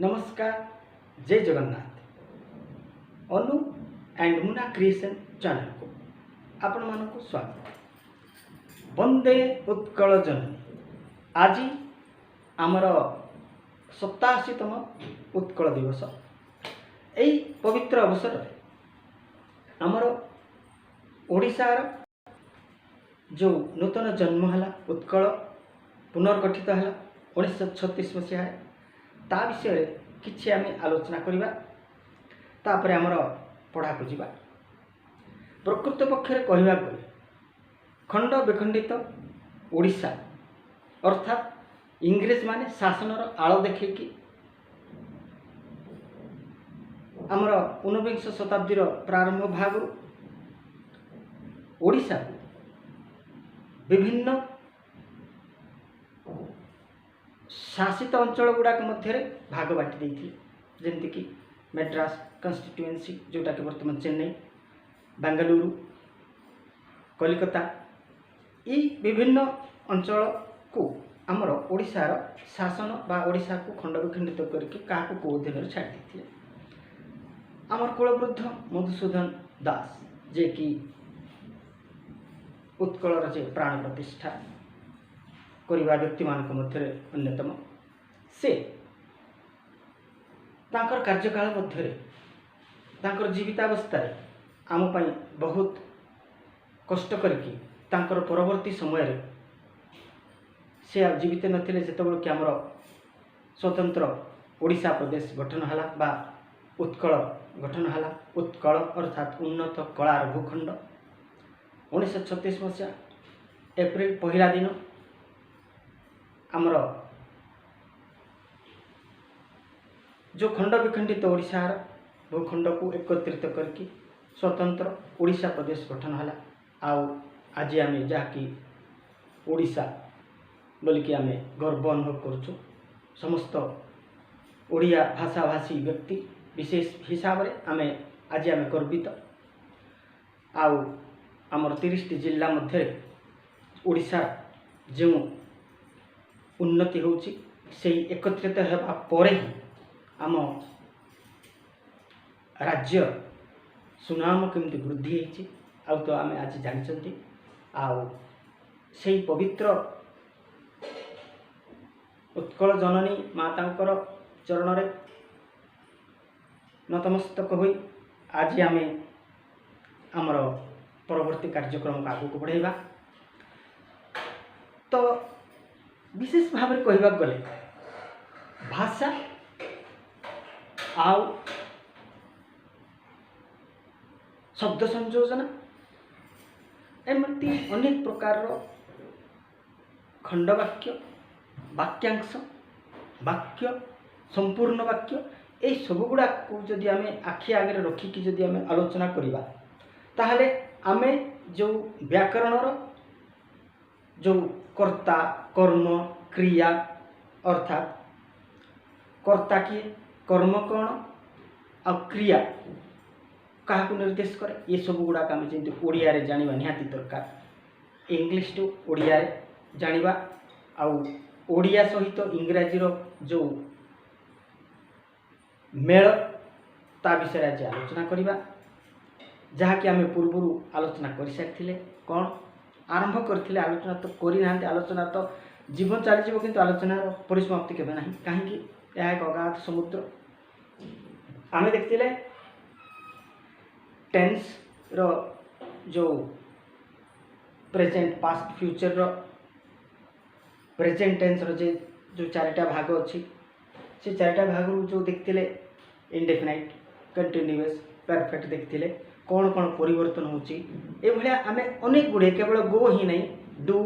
नमस्कार, जय जगन्नाथ। अनु and Muna creation channel को आपण मानक स्वागत। वंदे उत्कल जननी। आज आमर 87तम उत्कल दिवस। यही पवित्र अवसर आमर ओडिशार जो नूतन जन्म है उत्कल पुनर्गठित है 1936 मसीह ता विषय किछि आमे आलोचना करिबा। तापर आमर पढ़ा को जीवा। प्रकृत पक्षरे कहबा गले खंड विखंडित ओडिशा अर्थात इंग्रेज माने शासनर आळ देखिकी आमर 19 शताब्दीर प्रारंभ भाग ओडिशा विभिन्न शासित अंचल गुड़ाक मध्य भाग बांटी देते, जमीक मेड्रास कन्स्टिट्युएंसी जोटा कि बर्तमान चेन्नई, बेंगलुरु, कलिकता ये विभिन्न अंचल को आमर ओडिशार शासन बा ओडिशा को खंड विखंडित करके क्या को अधीन छाड़ देते। आमर कुलवृद्ध मधुसूदन दास जे कि उत्कलर जे प्राण प्रतिष्ठा करवा व्यक्ति मानक मध्य अन्यतम। से तांकर कार्यकाल मध्य तांकर जीवितावस्था आम पाई बहुत कष्ट करके तांकर परवर्ती समय से जीवित नथिले जेतेबेले कि आमर स्वतंत्र ओडिशा प्रदेश गठन हला बा उत्कल गठन हला। उत्कल अर्थात उन्नत कलार भूखंड 1936 मसीहा एप्रिल पहला दिन आमर जो खंड विखंडित ओडिशार भूखंड को एकत्रित करके स्वतंत्र ओडिशा प्रदेश गठन हला। आउ आज आम जहाँकि ओडिशा बोलिकी आम गर्व अनुभव करुचु। समस्त ओडिया भाषाभाषी व्यक्ति विशेष हिसाब से आम आज आम गर्वित। आउ आमर 30 जिला मध्य ओडिशा जो उन्नति होची से एकत्रित होगा पर ही आम राज्य सुनाम केमती वृद्धि होती आ तो आम आज जानते। आउ से पवित्र उत्कल जननी मातांकर चरण रे नतमस्तक होई आज आम आमर परवर्ती कार्यक्रम को आगू को बढ़ाइबा। तो विशेष भाव में कहवा गले भाषा आउ शब्द संयोजन एमती अनेक प्रकार खंडवाक्य वाक्यांश वाक्य संपूर्ण वाक्य ये सब गुड़ा को जदि आम आखि आगे रखिकी जदि आम आलोचना करवा ताहले आमे जो व्याकरणर जो कर्ता कर्म क्रिया अर्थात कर्ता किए कर्म कौन आ क्रिया क्या निर्देश करे ये सब गुड़ाक आम जमी ओडिया रे जानिबा निहाती दरकार। इंग्लिश टू ओडिया रे जानिबा आउ ओडिया सहित इंग्राजी जो मेल ता विषय आज आलोचना करवा। जहाँकि आम पूर्व आलोचना कर सारी कौन आरंभ करते आलोचना तो करना आलोचना तो जीवन चलीज किंतु आलोचनार परिसमाप्ति केवे ना कहीं यह एक अगाध समुद्र। आम देखते टेन्स रो जो प्रेजेंट पास्ट फ्यूचर रो प्रेजेंट टेन्स रो जो चारिटा भाग अच्छी से चारिटा भाग जो देखते इंडेफिनाइट कंटिन्यूअस परफेक्ट देखते कौन कौन परिवर्तन होची एभलिया आमे अनेक गुड़े केवल गो ही नहीं डू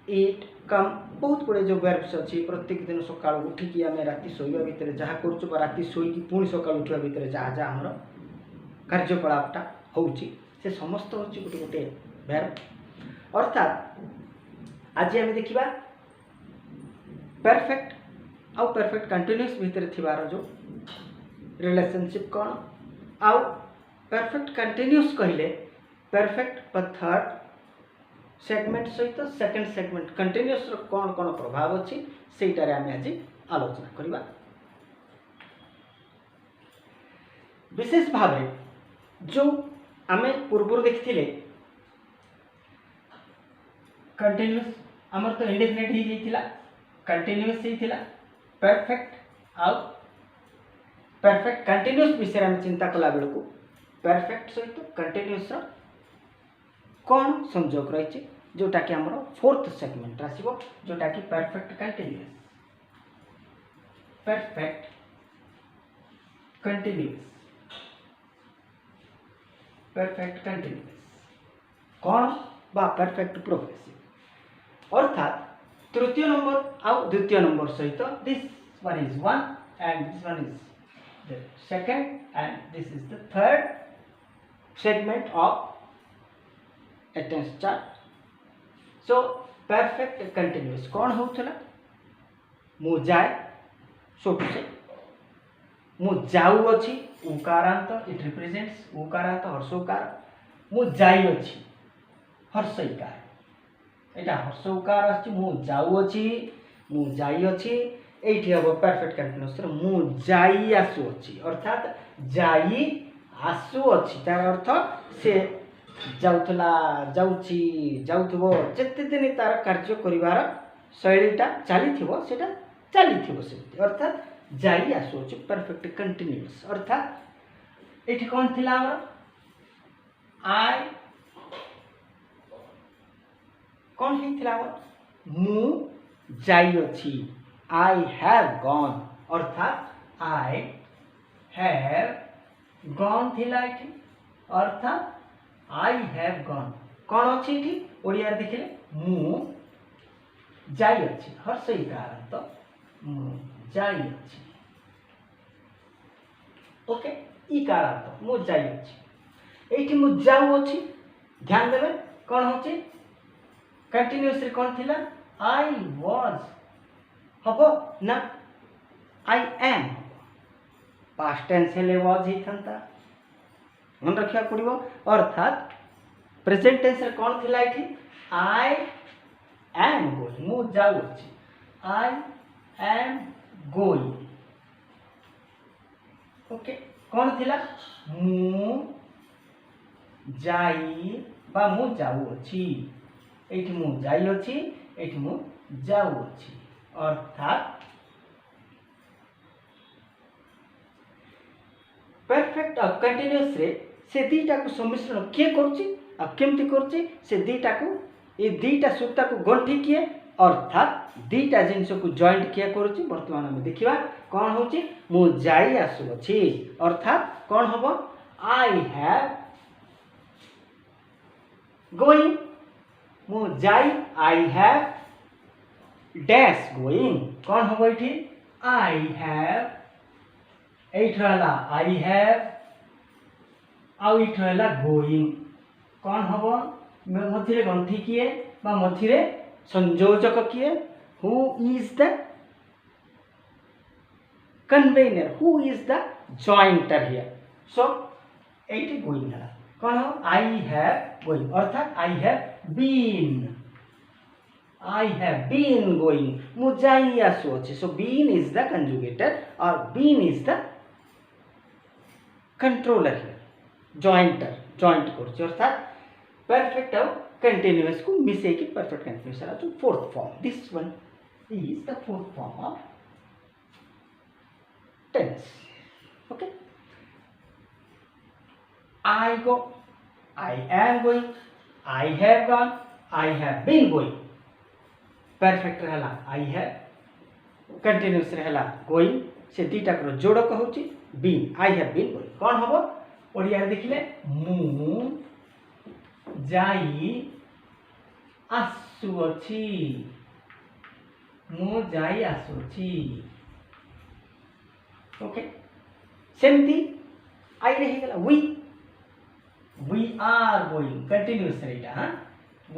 इट कम बहुत गुड़े जो वर्ब्स अच्छी प्रत्येक दिन सकाळ उठिकी आमे राति सोइबा भितर जहाँ करूँ राति शोईकी पुणी सकाळ उठा भितर जहाँ जहाँ आमर कार्यकलापटा होची से समस्त होची गोटे गोटे वर्ब। अर्थात आज आम देखा परफेक्ट आउ परफेक्ट कंटिन्यूअस भितर थिबार जो रिलेशनशिप कौन आउ परफेक्ट कंटिन्यूअस कहले परफेक्ट पर थर्ड सेगमेंट सहित सेकेंड सेगमेंट कंटिन्यूअस कौन कौन प्रभाव अच्छी से आम आज आलोचना करवा। विशेष भाव जो आमे पूर्व देखिले कंटिन्यूअस आमर तो इंडेफिनिट ही जाइथिला कंटिन्यूअस ही परफेक्ट आउ परफेक्ट कंटिन्यूअस विषय में चिंता कला बेलू परफेक्ट सहित कंटिन्यूअस कौन संयोग रही जोटा कि आमर फोर्थ सेगमेंट आसो जोटा कि परफेक्ट कंटिन्यूअस परफेक्ट कंटिन्यूअस कौन बा परफेक्ट प्रोग्रेसिव अर्थात तृतीय नंबर आउ द्वितीय नंबर सहित this one is one and this one is the second and this is the third segment of a tense chart. So perfect continuous कौन होउथला मु जाए so to say मु जाऊ अछि उकारांत इट रिप्रेजेंट्स उकारांत हर्षोकार मु जाई अछि हर्षइकार एटा हर्षोकार अछि मु जाऊ अछि मु जाई अछि एठी हम परफेक्ट कंटिन्यूअस रे मु जाई आसु अछि अर्थात जाई आसु अछि तार अर्थ से जाउथला जाउची जाउथबो जत्ते दिन तार कार्य करिवार शैलीटा चलीथिबो सेटा चलीथिबो से अर्थात जाई आसु अछि परफेक्ट कंटिन्यूअस अर्थात एठी कोन थिला हमर आई कोन ही थिला मु जाई अछि I have gone अर्थात I have gone थिला एठी अर्थात I have gone कौन अछि एठी ओडिया देखिले मु जाई अछि हर्षई कारण तो मु जाई अछि ओके ई कारण तो मु जाई अछि एठी मु जाऊ अछि ध्यान देबे कौन होछि कंटिन्यूअसली कौन थिला I was हबो ना आई एम पास्ट टेंस हेले वाज ही थंता मन रखिया पड़िबो अर्थात प्रेजेंट टेंस रे कोन थिला एठी आई एम गोइंग मु जाउ छी आई एम गोइंग ओके कोन थिला मु जाई बा मु जाउ छी एठी मु जाई अछि एठी मु जाउ छी अर्थात परफेक्ट और कंटिन्यूअस रे से दीटा को सम्मिश्रण किए करछि आ केमति करछि से दीटा को ए दीटा सूत्र को गंठी किए अर्थात दीटा जिंस को जॉइंट किए करछि वर्तमान में देखिबा कोन होछि मु जाई आसु अछि अर्थात कोन होबो आई हैव गोइंग मु जाई आई हैव डैश गोइंग कौन हो बैठी आई हैव एट रहला आई हैव आउ इट रहला गोइंग कौन हबो मथिरे गंठी किए बा मथिरे संयोजक किए who is the convener who is the jointer here सो एटी गोइंग हला कौन हो आई हैव गोइंग अर्थात I have been I have been going. मुझाई आसु अछि. So been is the conjugator or been is the controller here. Jointer, joint करछि अर्थात perfect और continuous को मिसे की perfect continuous है जो fourth form. This one is the fourth form of tense. Okay. I go. I am going. I have gone. I have been going. Perfect रहला I have continuous रहला going से दीटा कर जोड़ कहउची been I have been going कोन हबो ओडिया देखिले मु जाई आसु अछि मु जाई आसु अछि ओके सेमती आई रही गला वी आर गोइंग कंटिन्यूअस रहला हां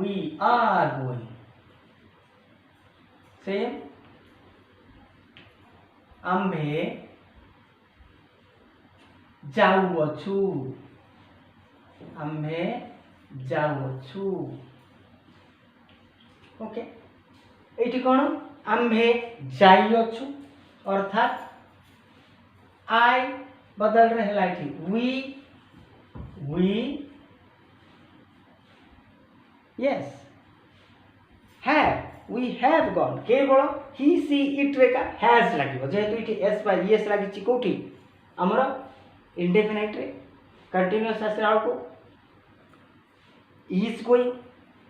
वी आर गोइंग सेम आम्भे जाउअछु आम्भे जाउअछु ओके एठी कोन आम्भे जाइअछु अर्थात आई बदल रे हला एठी we yes we have gone केवल he she it रे का has लागिबो जेहेतु इठी s by yes लागिछि कोठी हमर इंडेफिनाइट रे कंटीन्यूअस आसरा को is going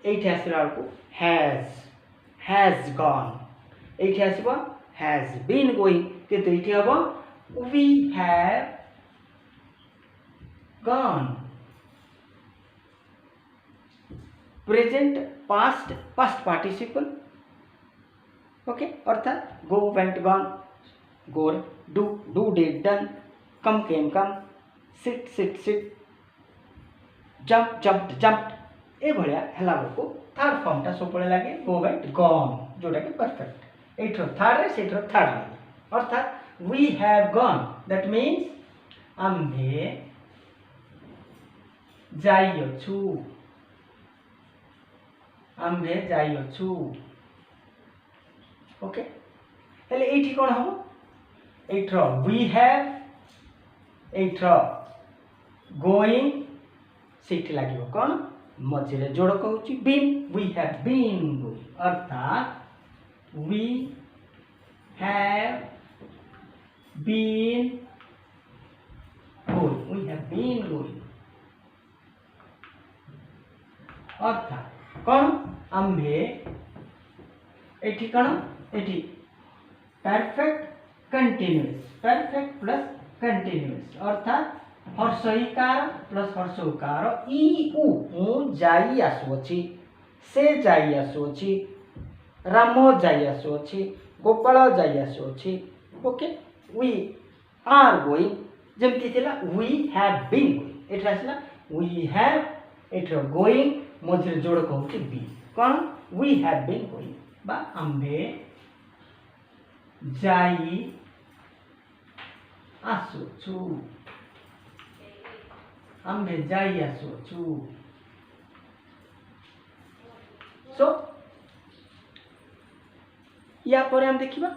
एठी आसरा को has gone एठी आसीबो has been going किंतु इठी हबो we have gone present past participle okay अर्थात गो वेंट गॉन गोर do did done come came come sit jump jumped ए भलिया हला को थर्ड फॉर्म ता सबले लागे गो वेंट गॉन जोटा के परफेक्ट एठरो थर्ड रे सेठरो थर्ड लागे अर्थात we have gone that means आम्भे जाइयछु आम्भे जाइयछु ओके हेले एठी कोन हबो एठरो वी हैव एठरो गोइंग सेठी लागिबो कोन मझिरे जोड़ कहउची been we have been going अर्थात we have been going we have been going अर्थात कौन आम्भे एठी कौन एठी परफेक्ट परफेक्ट प्लस कंटीन्यूअस अर्थात हर्षईकार प्लस हर्षउकार ई उ जाई आसुअछि से जाई आसुअछि राम जाई आसुअछि गोपाल जाई आसुअछि ओके वी आर गोइंग जेमति थिला वी हैव बीन गोइंग एठी आसला वी हैव एठी गोइंग मझे जोड़ कहूँ बी कौन वी हैव बीन गोइंग बा आम्भे जाई आसुछु आम्भे जाई आसुछु सो या पर हम देखिबा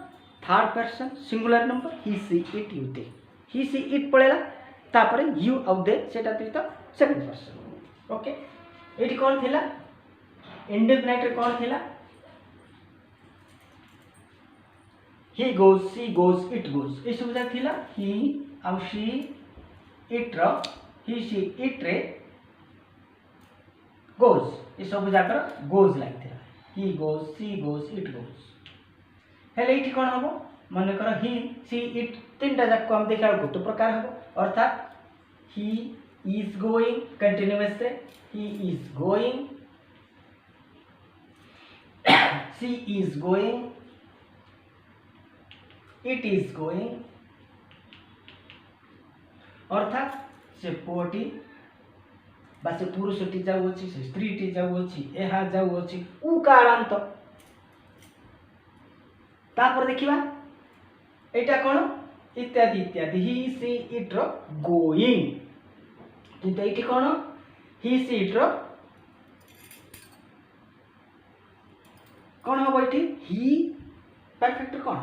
third person singular number he she it you they he she it पळेला तापरे यू आउ दे सेटा तीत सेकंड पर्सन ओके एटी कौन थिला इंडेफिनाइट रे कौन थिला he goes she goes it goes ए सब जा थिला ही आउ सी इट रो ही सी इट रे गोज ए सब जाकर गोज लागिथिला he goes she goes it goes हेले एटी कौन हबो मन कर ही सी इट तीनटा जाक हम देखा गोटे प्रकार हबो अर्थात ही is going continuous से he is going she is going it is going अर्थात से पुओटी बा से पुरुषटी जाउछि से स्त्रीटी जाउछि एहा जाउछि उ कालांत तापर देखिबा एटा कोन इत्यादि इत्यादि ही सी इट रो गोइंग किंतु ये कौन ही सी इट रो कौन हम ये ही परफेक्ट कौन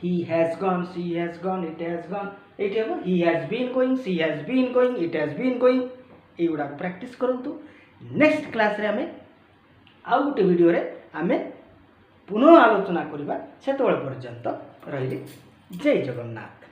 ही has gone she has gone it has gone ये हम ही has been going she has been going it has been going ये गुडा प्रैक्टिस करंतु नेक्स्ट क्लास रे हमें आउ गोटे वीडियो रे हमें पुनः आलोचना करबा सेतबेल पर्यंत रहिले जय जगन्नाथ।